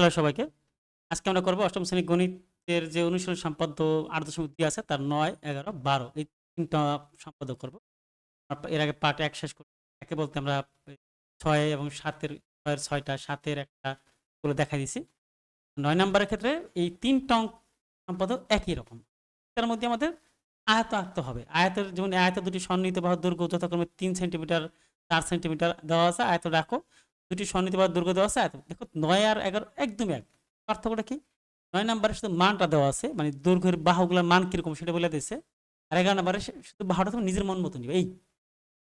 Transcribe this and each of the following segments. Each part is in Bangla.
হ্যালো সবাইকে। আজকে আমরা করব অষ্টম শ্রেণী গণিতের যে অনুশীলন সম্পাদ্য ৮.2 আছে তার ৯, ১১, ১২ এই ৩ টা সম্পাদ্য করব। এর আগে পার্ট ১ শেষ করব। একে বলতে আমরা ৬ এবং ৭ এর ৬ এর ৬ টা, ৭ এর ১ টা গুলো দেখাই দিছি। ৯ নাম্বারের ক্ষেত্রে এই ৩ টা সম্পাদ্য একই রকম। তার মধ্যে আমাদের আয়ত আঁকতে হবে। আয়তের যেমন আয়তের দুটি সন্নিহিত বাহুর দৈর্ঘ্য যথাক্রমে ৩ সেন্টিমিটার, ৪ সেন্টিমিটার দেওয়া আছে। আয়ত রাখো। দুটি সন্নিহিত বাহুর দৈর্ঘ্য দেওয়া আছে। আয়ত দেখো ৯ আর ১১ একদমই এক। পার্থক্যটা কি? ৯ নাম্বারে শুধু মানটা দেওয়া আছে, মানে দৈর্ঘ্যের বাহুগুলোর মান কিরকম সেটা বলে দিয়েছে। আর 11 নাম্বারে শুধু বাহুটা তুমি নিজের মন মতো নিবে। এই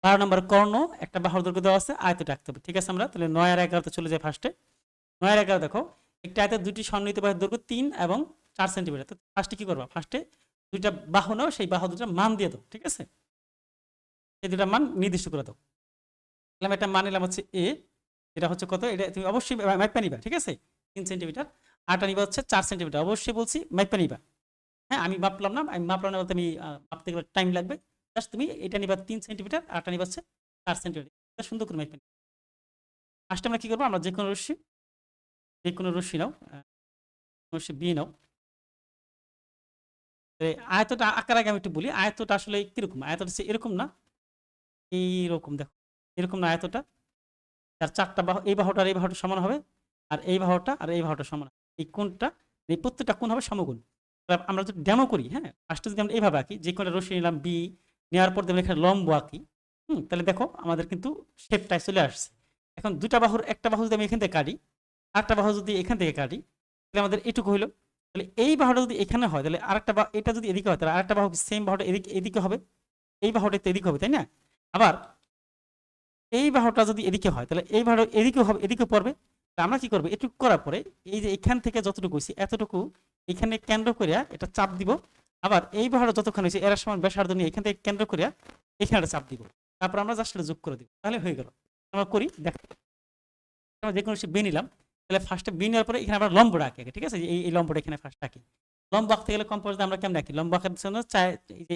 ১২ নাম্বারে কর্ণ একটা বাহুর দৈর্ঘ্য দেওয়া আছে, আয়তটা আঁকতে হবে। ঠিক আছে, আমরা তাহলে ৯ আর ১১ তে চলে যাই ফার্স্টে। ৯ আর ১১ দেখো একটা আয়তের দুটি সন্নিহিত বাহুর দৈর্ঘ্য ৩ এবং ৪ সেন্টিমিটার। তো ফার্স্টে কি করবা? ফার্স্টে দুইটা বাহু নাও, সেই বাহু দুটার মান দিয়ে দাও। ঠিক আছে, এই দুটা মান নির্দিষ্ট করে দাও। তাহলে একটা মান নিলাম হচ্ছে এ, এটা হচ্ছে কত, এটা তুমি অবশ্যই মাইপা নিবা। ঠিক আছে, ৩ সেন্টিমিটার। আরটা নিবা হচ্ছে ৪ সেন্টিমিটার। অবশ্যই বলছি মাইপা নিবা। হ্যাঁ, আমি মাপলাম না, আমি মাপলাম না বলতে আমি মাপতে গেলে টাইম লাগবে। জাস্ট তুমি এটা নিবা ৩ সেন্টিমিটার, আরটা নিবা হচ্ছে ৪ সেন্টিমিটার। এটা সুন্দর করে মাইপা নিবা। ফার্স্টে আমরা কি করবো? আমরা যে কোনো রশ্মি নাও, রশ্মি বি নাও। আয়তটা আঁকার আগে আমি একটু বলি, আয়তটা আসলে কিরকম। আয়তটা হচ্ছে এরকম না, এইরকম দেখো, এরকম না আয়তটা। তার ৪টা বাহু, এই বাহুটা আর এই বাহুটা সমান হবে, আর এই বাহুটা আর এই বাহুটা সমান হবে। এই কোণটা, এই প্রত্যেকটা কোণ হবে সমকোণ। আমরা যদি ডেমো করি, হ্যাঁ, ফার্স্টে যদি আমরা এইভাবে আঁকি, যে কোনো রশ্মি নিলাম বি, নেওয়ার পর যদি এখানে লম্ব আঁকি, তাহলে দেখো আমাদের কিন্তু শেপটাই চলে আসছে। এখন দুটা বাহুর একটা বাহু যদি আমি এখান থেকে কাটি, আরেকটা বাহু যদি এখান থেকে কাটি, তাহলে আমাদের এটুকু হইলো। তাহলে এই বাহুটা যদি এখানে হয়, তাহলে আরেকটা বাহু, এটা যদি এদিকে হয়, তাহলে আরেকটা বাহু সেম বাহুটা এদিকে এদিকে হবে, এই বাহুটা তো এদিকে হবে, তাই না? আবার এই বাহুটা যদি এদিকে হয়, তাহলে এই বাহুটা এদিকে হবে, এদিকে পড়বে। তা আমরা কি করবো? এটুকু করার পরে এই যে এখান থেকে যতটুকু হয়েছে এতটুকু এখানে কেন্দ্র করিয়া এটা চাপ দিব। আবার এই বাহুটা যতক্ষণ হয়েছে এর সমান ব্যাসার্ধ নিয়ে এখান থেকে কেন্দ্র করিয়া এখানে একটা চাপ দিব। তারপর আমরা জাস্ট যোগ করে দিব, তাহলে হয়ে গেল। আমরা করি দেখ, আমরা যে কোনো বি নিলাম। তাহলে ফার্স্টে বি নেওয়ার পরে এখানে আমরা লম্বটা আঁকি আগে। ঠিক আছে, এই লম্বটা এখানে ফার্স্ট আঁকি। লম্ব আঁকতে গেলে কম্পোজিট আমরা কেমন আঁকি? লম্ব আঁকার জন্য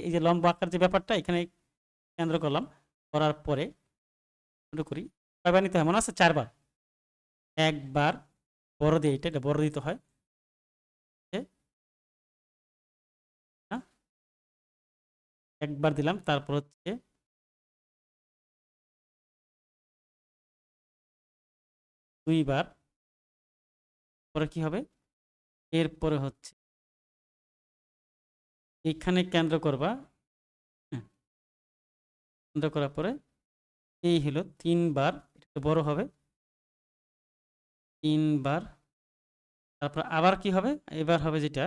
এই যে লম্ব আঁকার যে ব্যাপারটা এখানে কেন্দ্র করলাম, করার পরে করি কয়বার নিতে হয় মনে আছে? ৪ বার। একবার বড় দিয়ে, এটা বড় দিতে হয়, হ্যাঁ, একবার দিলাম। তারপর হচ্ছে ২ বার। পরে কি হবে? এরপরে হচ্ছে এখানে কেন্দ্র করবা, হ্যাঁ, কেন্দ্র করার পরে এই হলো ৩ বার। এটা একটু বড় হবে, ৩ বার। তারপর আবার কি হবে? এবার হবে যেটা,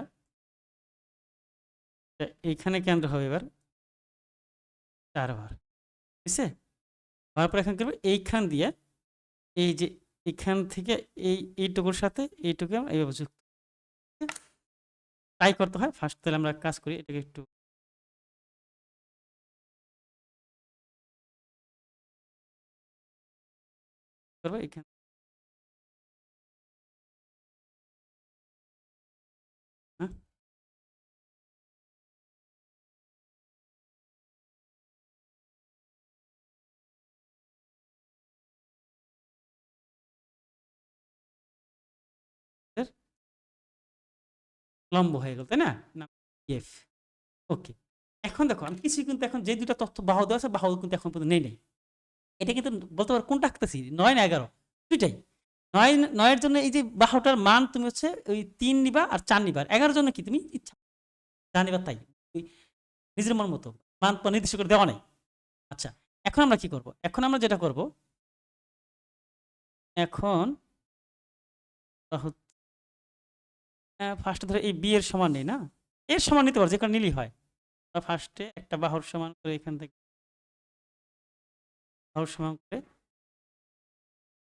এইখানে কেন্দ্র হবে এবার ৪ বার। ঠিক আছে, হওয়ার পর এখানে কি হবে? এইখান দিয়ে এই যে এখান থেকে এইটুকুর সাথে এইটুকু আমরা এইভাবে যুক্ত, তাই করতে হয়। ফার্স্ট তাহলে আমরা কাজ করি, এটাকে একটু করবো এখানে। হ্যাঁ, লম্ব হয়ে গেল, তাই না? না, এফ। ওকে, এখন দেখো আমি কিছু কিন্তু এখন যে দুটা তথ্য বাহু দেওয়া আছে, বাহু কিন্তু এখন পর্যন্ত নেই। এটা কিন্তু বলতে পারো কোনটা আঁকতেছি, ৯ না ১১, দুইটাই। ৯ এর জন্য এই যে বাহুটার মান তুমি হচ্ছে ওই ৩ নিবা আর ৪ নিবা। ১১ জন্য কি তুমি ইচ্ছা যা নিবা তাই, ওই নিজের মন মতো মান তো নির্দিষ্ট করে দেওয়া নেই। আচ্ছা, এখন আমরা কি করব? এখন আমরা যেটা করব, এখন ফার্স্টে ধরো এই বি এর সমান নেই না, এর সমান নিতে পারো, যে কোনো নিলেই হয়। ফার্স্টে একটা বাহুর সমান করে এখান থেকে বাহুর সমান করে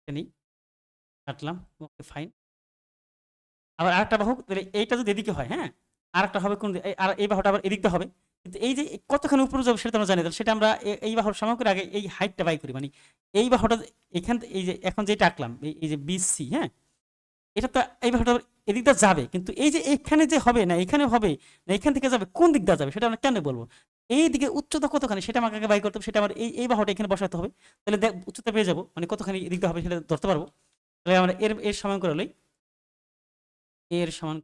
নিই, কাটলাম। ওকে, ফাইন। আবার আরেকটা বাহু, তাহলে এইটা যদি এদিকে হয়, হ্যাঁ, আরেকটা হবে কোন আর এই বাহুটা আবার এদিকটা হবে। কিন্তু এই যে কতখানি উপরে যাবে সেটা আমরা জানি, তাহলে সেটা আমরা এই বাহুর সমান করে আগে এই হাইটটা বাই করি। মানে এই বাহুটা এখান এই যে এখন যেটা আঁকলাম, এই যে বি সি, হ্যাঁ, এটা তো এই বাহুটা এদিকটা যাবে, কিন্তু এই যে এখানে যে হবে না এখানে হবে না এখান থেকে যাবে, কোন দিক দিয়ে যাবে সেটা আমরা কেন বলবো? এই দিকে উচ্চতা কতখানি সেটা আমাকে আগে বাই করতে হবে, সেটা আমার এই বাহুটা এখানে বসাতে হবে। তাহলে দেখ উচ্চতা পেয়ে যাবো, মানে কতখানি এদিকটা হবে সেটা ধরতে পারবো। তাহলে আমরা এর সমান করে লই। এর সমান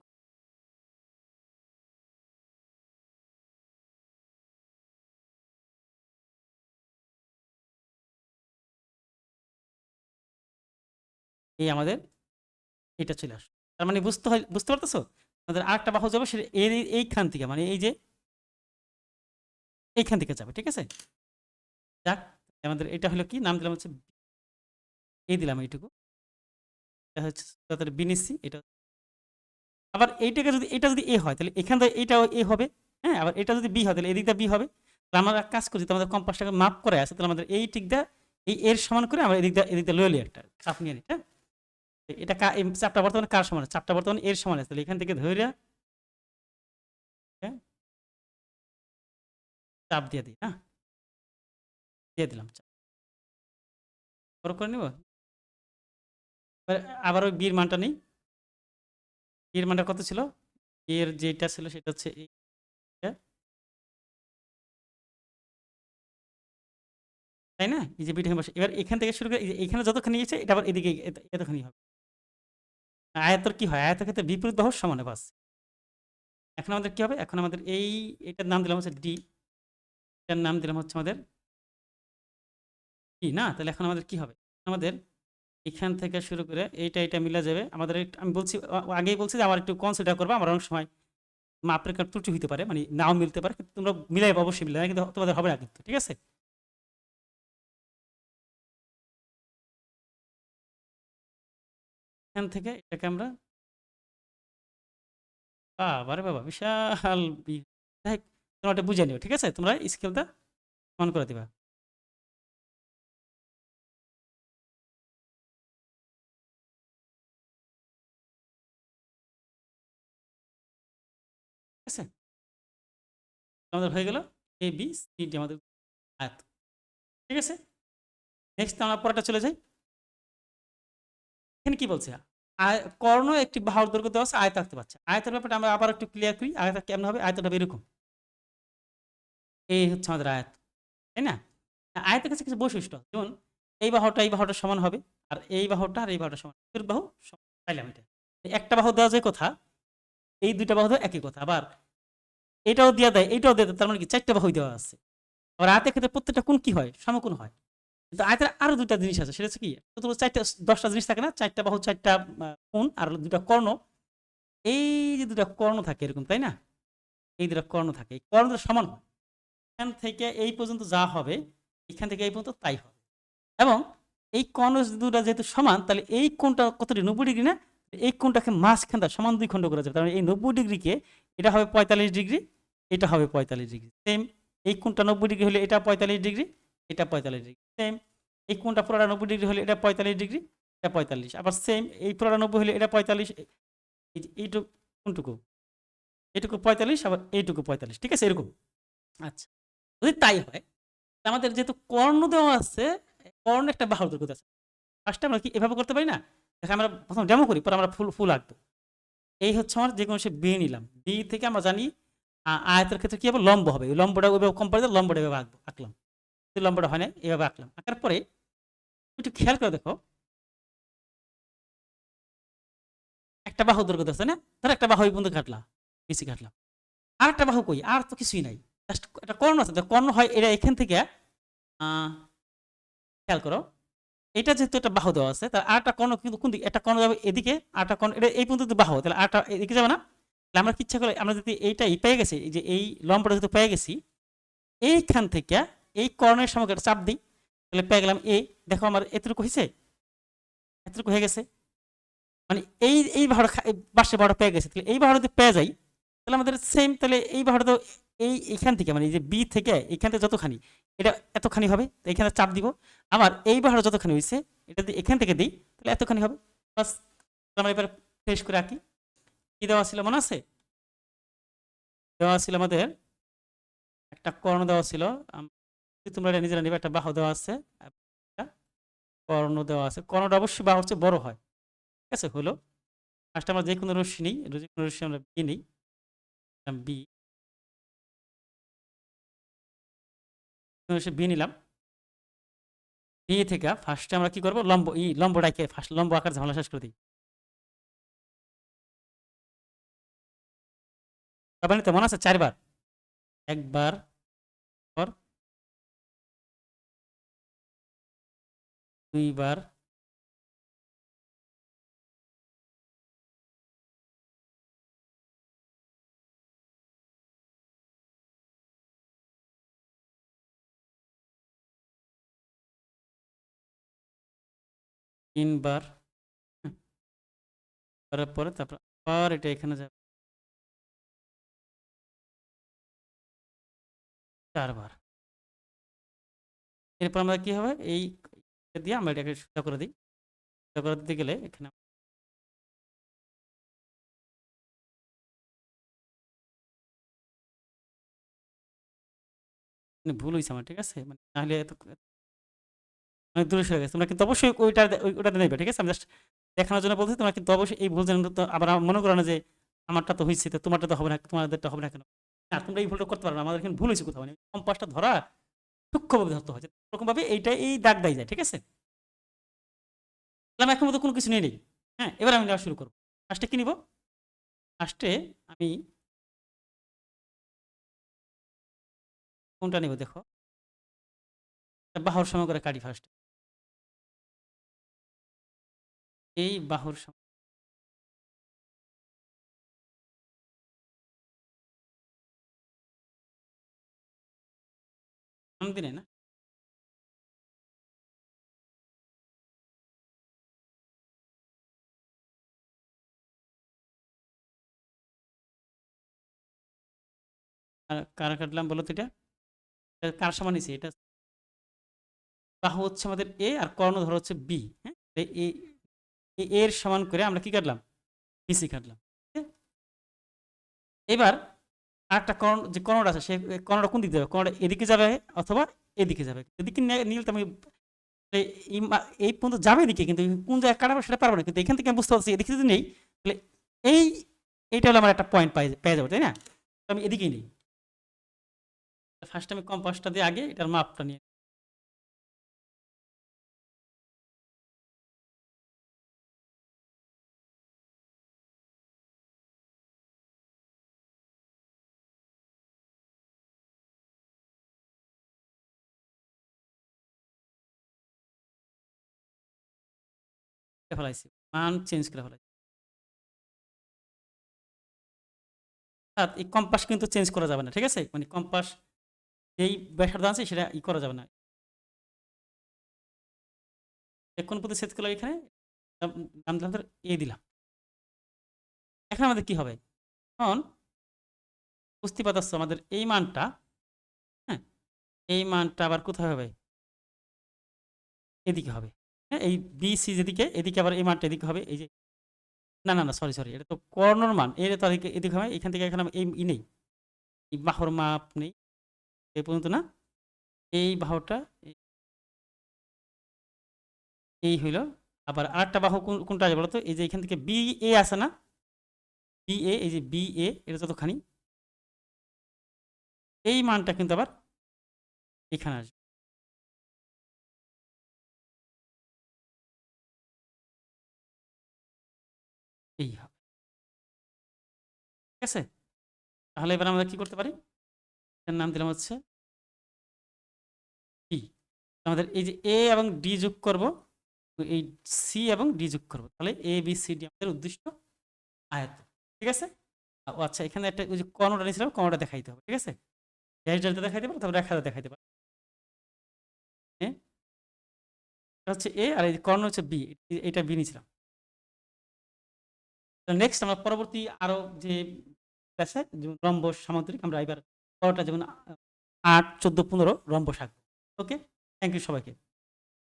এই আমাদের এটা চলে আসবে। তার মানে বুঝতে পারতেছো? আমাদের আরেকটা বাহু যাবে সেটা এইখান থেকে, মানে এই যে এইখান থেকে যাবে, ঠিক আছে? যাক, আমাদের এটা হলো কি নাম দিলাম হচ্ছে, এই দিলাম এইটুকু, এটা হচ্ছে তাদের বিনিসি এটা। আবার এইটাকে যদি এটা যদি এ হয় তাহলে এখান থেকে এইটাও এ হবে, হ্যাঁ। আবার এটা যদি বি হয় তাহলে এদিকটা বি হবে। তাহলে আমরা এক কাজ করি, আমাদের কম্পাসটাকে মাপ করে আছে, তাহলে আমাদের এই টিকটা এই এর সমান করে আমরা এদিকটা লইলি একটা চাপ নিয়ে নিই, হ্যাঁ। এটা এই চাপটা বর্তমানে কার সমান? চাপটা বর্তমানে এর সমান আছে, তাহলে এখান থেকে ধরে হ্যাঁ চাপ দিয়ে দিই, হ্যাঁ দিয়ে দিলাম চাপ। বড় করে নিব। আবার ওই বির মানটা নেই। বির মানটা কত ছিল? এর যেটা ছিল সেটা হচ্ছে এইটা, তাই না? এই যে বিটা বসে, এবার এখান থেকে শুরু করে এখানে যতখানি গেছে এটা আবার এদিকে এতখানি হবে। আয়তর কি হয়? আয়তের ক্ষেত্রে বিপরীত বাহুর সমানে বাস। এখন আমাদের কি হবে? এখন আমাদের এটার নাম দিলাম হচ্ছে ডি, এটার নাম দিলাম হচ্ছে আমাদের ডি, না? তাহলে এখন আমাদের কি হবে? আমাদের এখান থেকে শুরু করে এটা মিলে যাবে। আমাদের আমি বলছি আগেই বলছি যে আমার একটু কনসিডার করবো, আমার অনেক সময় মাপের কার ত্রুটি হতে পারে, মানে নাও মিলতে পারে, কিন্তু তোমরা মিলাই অবশ্যই মিলে, কিন্তু তোমাদের হবে না কিন্তু, ঠিক আছে? এখান থেকে এটাকে আমরা বাবারে বাবা বিশাল যাই হোক, তোমরা এটা বুঝে নিও, ঠিক আছে? তোমরা স্কেলটা অন করে দিবা, ঠিক আছে? আমাদের হয়ে গেল এ বি সি ডি আমাদের আয়ত, ঠিক আছে? নেক্সট আমরা পরেরটা চলে যাই। এখানে কি বলছে? কর্ণ একটি বাহুর দৈর্ঘ্য দেওয়া আছে, আয়ত আঁকতে পারছে। আয়তের ব্যাপারটা আমরা আবার একটু ক্লিয়ার করি। আয়ত কেমন হবে? আয়তটা হবে এরকম, এই হচ্ছে আমাদের আয়ত, তাই না? আয়তের কাছে কিছু বৈশিষ্ট্য, যেমন এই বাহুটা সমান হবে, আর এই বাহুটা আর এই বাহুটা সমান, বাহু সমান পাইলাম। এটা একটা বাহু দেওয়া যায় কথা, এই দুইটা বাহু দেওয়া একই কথা। আবার এটাও দেওয়া দেয়, এইটাও দেওয়া দেয়, তার মানে কি চারটা বাহু দেওয়া আছে। আবার আয়তের ক্ষেত্রে প্রত্যেকটা কোণ কি হয়? সমকোণ হয়। কিন্তু আয়তের আরো দুইটা জিনিস আছে, সেটা হচ্ছে কি, প্রথমত চারটা 10টা জিনিস থাকে না, চারটা বাহু চারটা কোণ আর দুটা কর্ণ। এই যে দুটা কর্ণ থাকে এরকম, তাই না? এই দুটা কর্ণ থাকে, এই কর্ণ দুটো সমান হয়। এখান থেকে এই পর্যন্ত যা হবে, এখান থেকে এই পর্যন্ত তাই হবে। এবং এই কর্ণ দুটা যেহেতু সমান, তাহলে এই কোণটা কতটি? 90 ডিগ্রি, না? এই কোণটাকে মাঝখানটা সমান দুই খণ্ড করা যাবে, তার মানে এই 90 ডিগ্রিকে এটা হবে 45 ডিগ্রি, এটা হবে 45 ডিগ্রি। সেম এই কোণটা 90 ডিগ্রি হলে এটা 45 ডিগ্রি, এটা 45 ডিগ্রি। সেম এই কোণটা পুরোটা 90 ডিগ্রি হলে এটা 45 ডিগ্রি, এটা 45। আবার সেম এই পুরোটা 90 হলে এটা 45। এইটুকু কোনটুকু? এইটুকু 45, আবার এইটুকু 45, ঠিক আছে? এরকম। আচ্ছা, যদি তাই হয়, আমাদের যেহেতু কর্ণ দেওয়া আছে, কর্ণ একটা বাহুর দৈর্ঘ্য আছে, ফার্স্টে আমরা কি এভাবে করতে পারি না? দেখো আমরা প্রথম ডেমো করি, পরে আমরা ফুল আঁকবো। এই হচ্ছে আমার যে কোনো সে বি নিলাম, বি থেকে আমরা জানি আয়তের ক্ষেত্রে কি হবে? লম্ব হবে। ওই লম্বটা ওইভাবে কম পড়ে, লম্বটা এভাবে আঁকলাম। লম্বটা হয় না, এভাবে আঁকলাম। আঁকার পরে একটু খেয়াল করে দেখো, একটা বাহু দৈর্ঘ্য আছে না? ধর একটা বাহু এই পর্যন্ত কাটলাম, বেশি কাটলাম। আর একটা বাহু কই? আর তো কিছুই নাই, জাস্ট একটা কর্ণ আছে। কর্ণ হয় এটা এখান থেকে, খেয়াল করো, এটা যেহেতু একটা বাহু দেওয়া আছে, তার আরেকটা কর্ণ কিন্তু কোন দিকে? একটা কর্ণ যাবে এদিকে, আরেকটা কর্ণ এটা এই পর্যন্ত বাহু, তাহলে আরেকটা এদিকে যাবে না? তাহলে আমরা কি ইচ্ছা করে, আমরা যদি এইটাই পেয়ে গেছি, এই যে এই লম্বটা যেহেতু পেয়ে গেছি, এইখান থেকে এই কর্ণের সঙ্গে একটা চাপ দিই, তাহলে পেয়ে গেলাম এই। দেখো আমার এতটুকু হয়েছে, এতটুকু হয়ে গেছে, মানে এই বাহুটা বাসের বাহুটা পেয়ে গেছে। তাহলে এই বাহুটা যদি পেয়ে যাই, তাহলে আমাদের সেম, তাহলে এই বাহুটা তো এইখান থেকে, মানে এই যে বি থেকে এইখান থেকে যতখানি, এটা এতখানি হবে, তো এখানে চাপ দিব। আবার এই বাহুটা যতখানি হয়েছে, এটা যদি এখান থেকে দিই, তাহলে এতখানি হবে। বাস, আমরা এবার ফ্রেশ করে আঁকি। কি দেওয়া ছিল মনে আছে? দেওয়া ছিল আমাদের একটা কর্ণ দেওয়া ছিল, তোমরা এটা নিজেরা নিবে। একটা বাহু দেওয়া আছে, একটা কর্ণ দেওয়া আছে। কর্ণটা অবশ্যই বাহুর চেয়ে বড় হয়, ঠিক আছে? হলো ফার্স্ট আমরা যে কোনো রশ্মি নিই, যে কোনো রশ্মি আমরা বি নিই, বি বি নিলাম। বি থেকে ফার্স্টে আমরা কি করবো? লম্বটাকে ফার্স্ট লম্ব আকার ঝামেলা শেষ করে দিই। পানিতে মনে আছে 4 বার, একবার, পর 2 বার, 3 বার, হ্যাঁ, করার পরে তারপর আবার এটা এখানে যাবে 4 বার। এরপর আমরা কি হবে এই দিয়ে আমরা এটাকে সোজা করে দিই। সোজা করে দিতে গেলে এখানে ভুল হইছে আমার, ঠিক আছে? মানে নাহলে এত অনেক দূরে সরে গেছে। তোমরা কিন্তু অবশ্যই ওইটাতে নেবে, ঠিক আছে? আমি জাস্ট দেখানোর জন্য বলছি, তোমরা কিন্তু অবশ্যই এই ভুল যেন তো আবার মনে করো না যে আমারটা তো হইছে, তো তোমারটা তো হবে না, তোমাদেরটা হবে না কেন? না, তোমরা এই ভুলটা করতে পারবে না। আমাদের এখানে ভুল হয়েছে কোথাও, মানে কম্পাসটা ধরা সূক্ষ্মভাবে ধরতে হয়, এরকমভাবে এইটা এই দাগ দেয় যায়, ঠিক আছে? তাহলে আমি এখন মতো কোনো কিছু নিয়ে নেই। হ্যাঁ, এবার আমি নেওয়া শুরু করবো। ফার্স্টে কি নিব? ফার্স্টে আমি কোনটা নেব দেখো, বাহুর সমান করে কাটি ফার্স্ট। এই বাহুর সমান দিনে না, কারা কাটলাম বলো তো? এটা কার সমান নিছি? এটা বাহু হচ্ছে আমাদের এ আর কর্ণধর হচ্ছে বি। হ্যাঁ, এর সমান করে আমরা কি কাটলাম? বিসি কাটলাম। এবার আরেকটা কর্ণ, যে কর্ণটা আছে, সে কর্ণটা কোন দিকে যাবে? কর্ণটা এদিকে যাবে অথবা এদিকে যাবে। এদিকে নিলে তো আমি এই পর্যন্ত যাবে এদিকে, কিন্তু কোন জায়গায় কাটাবো সেটা পারবো না। কিন্তু এখান থেকে আমি বুঝতে পারছি এদিকে যদি নেই, তাহলে এই এইটা হলো আমার একটা পয়েন্ট পেয়ে যাবো, তাই না? তো আমি এদিকেই নেই। ফার্স্ট আমি কম্পাসটা দিয়ে আগে এটার মাপটা নিয়ে ফেলাইছি, মান চেঞ্জ করে ফেলাইছি। অর্থাৎ এই কম্পাস কিন্তু চেঞ্জ করা যাবে না, ঠিক আছে? মানে কম্পাস যেই ব্যাসার্ধ আছে সেটা করা যাবে না। কোন পথে সেট করলাম? এখানে নাম দিলাম ধর এ দিলাম। এখন আমাদের কি হবে? এখন বুঝতে পারছো আমাদের এই মানটা, হ্যাঁ, এই মানটা আবার কোথায় হবে? এদিকে হবে। হ্যাঁ, এই বি সি যেদিকে, এদিকে আবার এই মানটা এদিকে হবে। এই যে না না না, সরি সরি, এটা তো কর্ণর মান, এর তো এদিকে হবে। এখান থেকে এখানে এই নেই, এই বাহুর মাপ নেই এই পর্যন্ত না। এই বাহুটা এই হইল। আবার আরেকটা বাহু কোনটা আছে বলো তো? এই যে এখান থেকে বি এ আছে না, বি এ, এই যে বি এ, এটা যতখানি, এই মানটা কিন্তু আবার এখানে আসবে, এই হবে, ঠিক আছে? তাহলে এবার আমরা কি করতে পারি? এর নাম দিলাম হচ্ছে ডি। আমাদের এই যে এ এবং ডি যোগ করব, এই সি এবং ডি যোগ করব, তাহলে এ বি সি ডি আমাদের উদ্দিষ্ট আয়ত, ঠিক আছে? ও আচ্ছা, এখানে একটা ওই যে কর্ণটা নিয়েছিলাম, কর্ণটা দেখাইতে হবে, ঠিক আছে? ড্যাশ দেখাইতে পারো, তারপর রেখাটা দেখাইতে পারো। হ্যাঁ, এটা হচ্ছে এ আর এই কর্ণ হচ্ছে বি, এটা বি নিয়েছিলাম। নেক্সট আমরা পরবর্তী আরো যে আছে, যেমন রম্বস সামান্তরিক, আমরা এবার পরটা যেমন 8, 14, 15 রম্বস আঁকবো। ওকে, থ্যাংক ইউ সবাইকে।